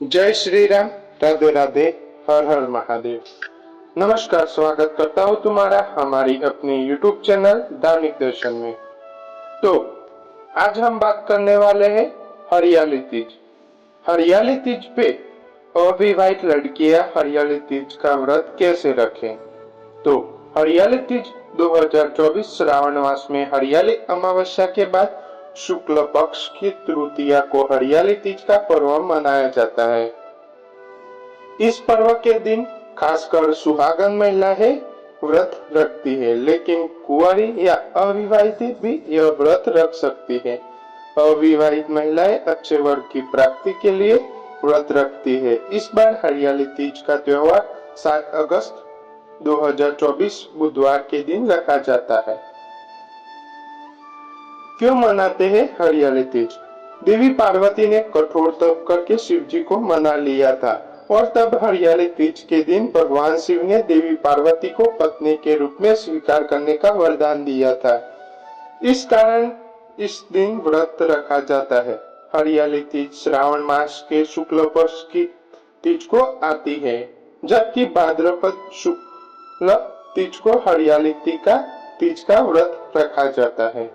जय श्री राम। राधे राधे। हर हर महादेव। नमस्कार, स्वागत करता हूँ तुम्हारा हमारी अपनी YouTube चैनल धार्मिक दर्शन में। तो आज हम बात करने वाले हैं हरियाली तीज। हरियाली तीज पे अविवाहित लड़कियां हरियाली तीज का व्रत कैसे रखें। तो हरियाली तीज 2024 श्रावण मास में हरियाली अमावस्या के बाद शुक्ल पक्ष की तृतीया को हरियाली तीज का पर्व मनाया जाता है। इस पर्व के दिन खासकर सुहागन महिलाएं व्रत रखती है, लेकिन कुंवारी या अविवाहित भी यह व्रत रख सकती है। अविवाहित महिलाएं अच्छे वर की प्राप्ति के लिए व्रत रखती है। इस बार हरियाली तीज का त्योहार 7 अगस्त 2024 बुधवार के दिन रखा जाता है। क्यों मनाते हैं हरियाली तीज? देवी पार्वती ने कठोर तप करके शिव जी को मना लिया था और तब हरियाली तीज के दिन भगवान शिव ने देवी पार्वती को पत्नी के रूप में स्वीकार करने का वरदान दिया था। इस कारण इस दिन व्रत रखा जाता है। हरियाली तीज श्रावण मास के शुक्ल पक्ष की तीज को आती है, जबकि भाद्रपद शुक्ल तीज को हरियाली तीज का व्रत रखा जाता है।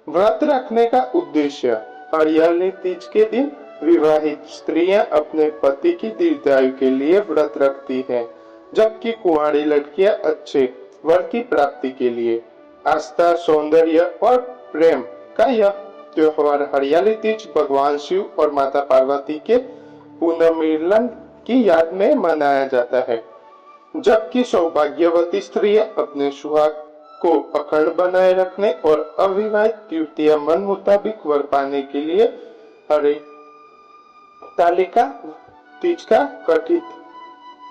व्रत रखने का उद्देश्य: हरियाली तीज के दिन विवाहित स्त्रियां अपने पति की दीर्घायु के लिए व्रत रखती हैं, जबकि कुंवारी लड़कियां अच्छे वर की प्राप्ति के लिए। आस्था, सौंदर्य और प्रेम का यह त्योहार हरियाली तीज भगवान शिव और माता पार्वती के पुनर्मिलन की याद में मनाया जाता है, जबकि सौभाग्यवती स्त्रियां अपने सुहाग को अखंड बनाए रखने और अविवाहित युवतियां मन मुताबिक वर पाने के लिए हरितालिका तीज का कथित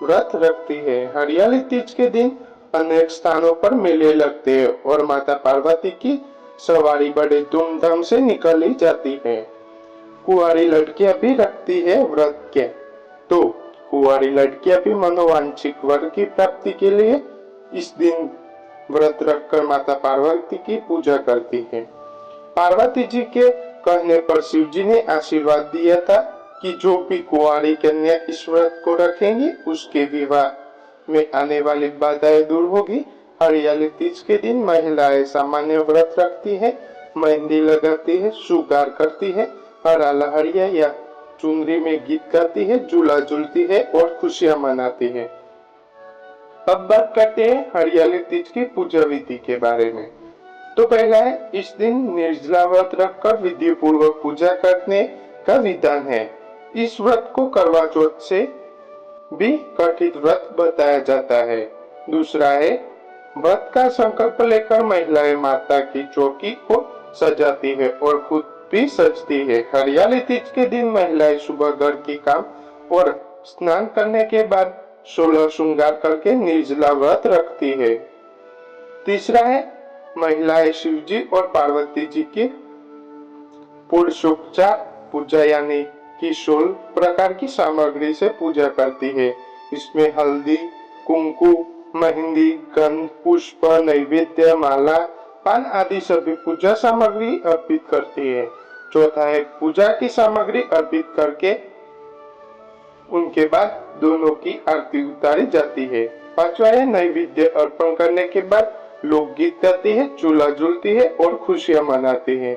व्रत रखती है। हरियाली तीज के दिन अनेक स्थानों पर मेले लगते हैं और माता पार्वती की सवारी बड़े धूमधाम से निकाली जाती है। कुंवारी लड़कियां भी रखती है व्रत के। तो कुंवारी लड़कियां भी मनोवांछित वर की प्राप्ति के लिए इस दिन व्रत रखकर माता पार्वती की पूजा करती है। पार्वती जी के कहने पर शिव जी ने आशीर्वाद दिया था कि जो भी कुंवारी कन्या इस व्रत को रखेंगी उसके विवाह में आने वाली बाधाएं दूर होगी। हरियाली तीज के दिन महिलाएं सामान्य व्रत रखती है, मेहंदी लगाती है, श्रृंगार करती है, हरा लहरिया या चुनरी में गीत गाती है, झूला झूलती है और खुशियां मनाती है। अब बात करते हैं हरियाली तीज की पूजा विधि के बारे में। तो पहला है, इस दिन निर्जला व्रत रखकर विधि पूर्वक पूजा करने का विधान है। इस व्रत को करवा चौथ से भी कथित व्रत बताया जाता है। दूसरा है, व्रत का संकल्प लेकर महिलाएं माता की चौकी को सजाती है और खुद भी सजती है। हरियाली तीज के दिन महिलाएं सुबह घर की काम और स्नान करने के बाद 16 श्रृंगार करके निर्जला व्रत रखती है। तीसरा है, महिलाएं शिव जी और पार्वती जी की पुरुषोपचार पूजा यानी कि 16 प्रकार की सामग्री से पूजा करती है। इसमें हल्दी, कुंकु, मेहंदी, गंध, पुष्प, नैवेद्य, माला, पान आदि सभी पूजा सामग्री अर्पित करती है। चौथा है, पूजा की सामग्री अर्पित करके उनके बाद दोनों की आरती उतारी जाती है। पांचवा है, नैवेद्य अर्पण करने के बाद लोकगीत गाती है, चूल्हा झूलती है और खुशियां मनाती है।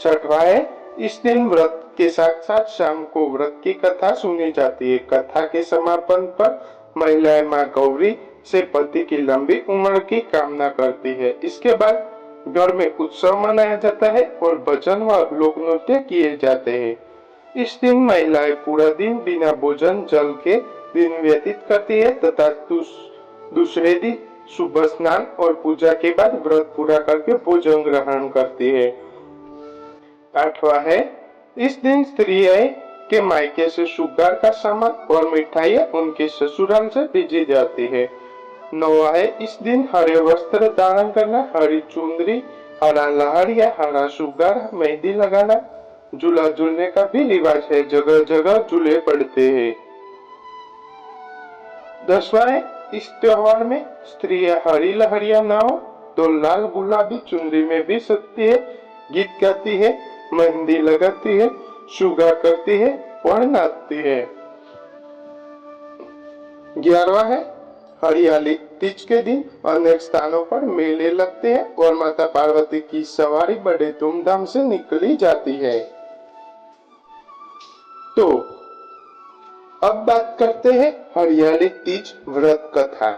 छठवा है, इस दिन व्रत के साथ साथ शाम को व्रत की कथा सुनी जाती है। कथा के समापन पर महिलाएं मां गौरी से पति की लंबी उम्र की कामना करती है। इसके बाद घर में उत्सव मनाया जाता है और भजन व लोक नृत्य किए जाते हैं। इस दिन महिलाएं पूरा दिन बिना भोजन जल के दिन व्यतीत करती है तथा दूसरे दिन सुबह स्नान और पूजा के बाद व्रत पूरा करके भोजन ग्रहण करती है। आठवां है, इस दिन स्त्रियां के मायके से श्रृंगार का सामान और मिठाइयां उनके ससुराल से भेजी जाती है। नौवां है, इस दिन हरे वस्त्र धारण करना, हरी चुनरी, हरा लहरिया, हरा श्रृंगार, मेहंदी लगाना, झूला झूलने का भी रिवाज है। जगह जगह झूले पड़ते हैं। 10वां है, इस त्योहार में स्त्रियां हरी लहरिया ना हो तो लाल गुलाबी चुनरी में भी सजती है, गीत गाती है, मेहंदी लगाती है, श्रृंगार करती है और नाचती है। 11वां है हरियाली तीज के दिन अनेक स्थानों पर मेले लगते हैं और माता पार्वती की सवारी बड़े धूमधाम से निकली जाती है। तो अब बात करते हैं हरियाली तीज व्रत कथा।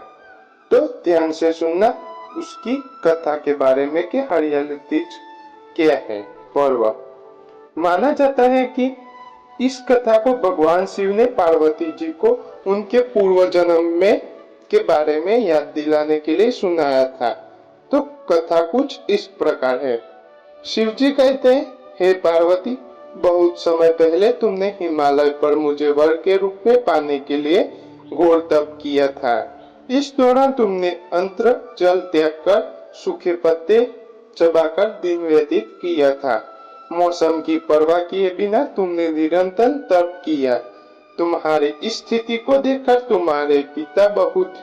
तो ध्यान से सुनना उसकी कथा के बारे में कि हरियाली तीज क्या है पर्व। माना जाता है कि इस कथा को भगवान शिव ने पार्वती जी को उनके पूर्व जन्म में के बारे में याद दिलाने के लिए सुनाया था। तो कथा कुछ इस प्रकार है। शिव जी कहते हैं, हे पार्वती, बहुत समय पहले तुमने हिमालय पर मुझे वर के रूप में पाने के लिए घोर तप किया था। इस दौरान तुमने अंतर जल त्याग कर सूखे पत्ते चबाकर दिन व्यतीत किया था। मौसम की परवाह किए बिना तुमने निरंतर तप किया। तुम्हारी इस स्थिति को देखकर तुम्हारे पिता बहुत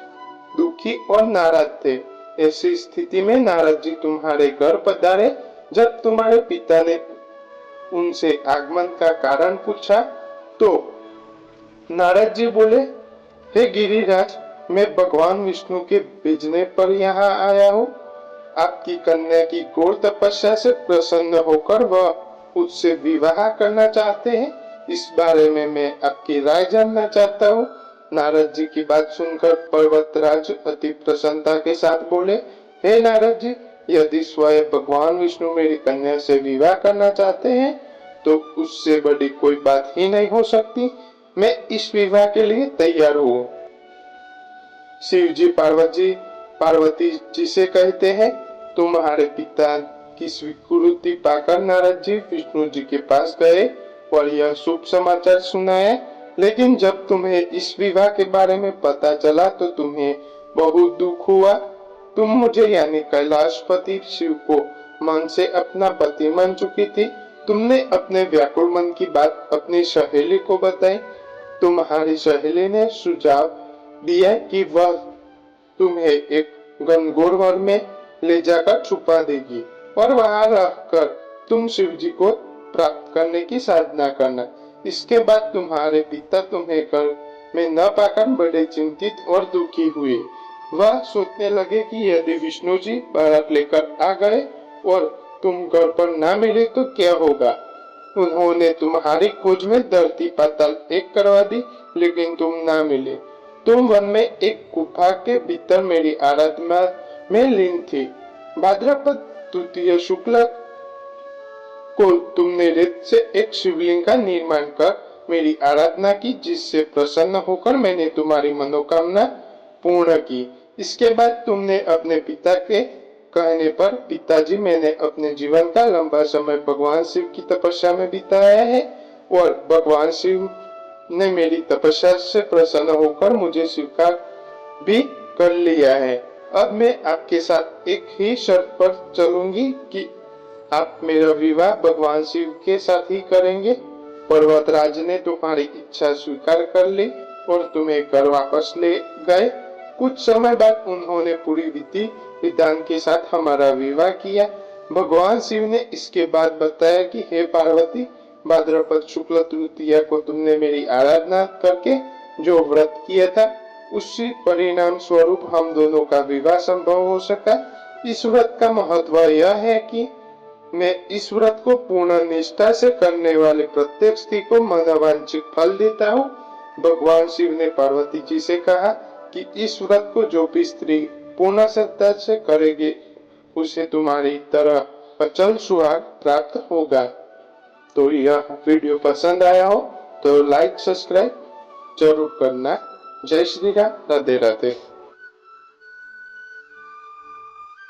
दुखी और नाराज थे। ऐसी स्थिति में नारद जी तुम्हारे घर पधारे। जब तुम्हारे पिता ने उनसे आगमन का कारण पूछा तो नारद जी बोले, हे गिरिराज, मैं भगवान विष्णु के भेजने पर यहाँ आया हूँ। आपकी कन्या की घोर तपस्या से प्रसन्न होकर वह उससे विवाह करना चाहते हैं। इस बारे में मैं आपकी राय जानना चाहता हूँ। नारद जी की बात सुनकर पर्वतराज अति प्रसन्नता के साथ बोले, हे नारद जी, यदि स्वयं भगवान विष्णु मेरी कन्या से विवाह करना चाहते हैं तो उससे बड़ी कोई बात ही नहीं हो सकती। मैं इस विवाह के लिए तैयार हूँ। शिव जी पार्वती जी से कहते हैं, तुम्हारे पिता की स्वीकृति पाकर नारद जी विष्णु जी के पास गए और यह शुभ समाचार सुनाया। लेकिन जब तुम्हें इस विवाह के बारे में पता चला तो तुम्हें बहुत दुख हुआ। तुम मुझे यानी कैलाशपति शिव को मन से अपना पति मान चुकी थी। तुमने अपने व्याकुल मन की बात अपनी सहेली को बताई। तुम्हारी सहेली ने सुझाव दिया कि वह तुम्हें एक घनघोर वन में ले जाकर छुपा देगी और वहां रहकर तुम शिव जी को प्राप्त करने की साधना करना। इसके बाद तुम्हारे पिता तुम्हें घर में न पाकर बड़े चिंतित और दुखी हुए। वह सोचने लगे कि यदि विष्णु जी बारात लेकर आ गए और तुम घर पर ना मिले तो क्या होगा। उन्होंने तुम्हारी खोज में धरती पाताल एक करवा दी, लेकिन तुम ना मिले। तुम वन में एक गुफा के भीतर मेरी आराधना में लीन थी। भाद्रपद तृतीय शुक्ल को तुमने रेत से एक शिवलिंग का निर्माण कर मेरी आराधना की, जिससे प्रसन्न होकर मैंने तुम्हारी मनोकामना पूर्ण की। इसके बाद तुमने अपने पिता के कहने पर, पिताजी, मैंने अपने जीवन का लंबा समय भगवान शिव की तपस्या में बिताया है और भगवान शिव ने मेरी तपस्या से प्रसन्न होकर मुझे स्वीकार भी कर लिया है। अब मैं आपके साथ एक ही शर्त पर चलूंगी कि आप मेरा विवाह भगवान शिव के साथ ही करेंगे। पर्वतराज ने तुम्हारी इच्छा स्वीकार कर ली और तुम्हें घर वापस ले गए। कुछ समय बाद उन्होंने पूरी विधि विधान के साथ हमारा विवाह किया। भगवान शिव ने इसके बाद बताया कि हे पार्वती, भाद्रपद शुक्ल तृतीया को तुमने मेरी आराधना करके जो व्रत किया था, उसी परिणाम स्वरूप हम दोनों का विवाह संभव हो सका। इस व्रत का महत्व यह है कि मैं इस व्रत को पूर्ण निष्ठा से करने वाले प्रत्येक स्त्री को मनोवांछित फल देता हूँ। भगवान शिव ने पार्वती जी से कहा कि इस व्रत को जो भी स्त्री पूर्ण श्रद्धा से करेगी उसे तुम्हारी तरह अचल सुहाग प्राप्त होगा। तो यह वीडियो पसंद आया हो तो लाइक सब्सक्राइब जरूर करना। जय श्री राम, राधे राधे।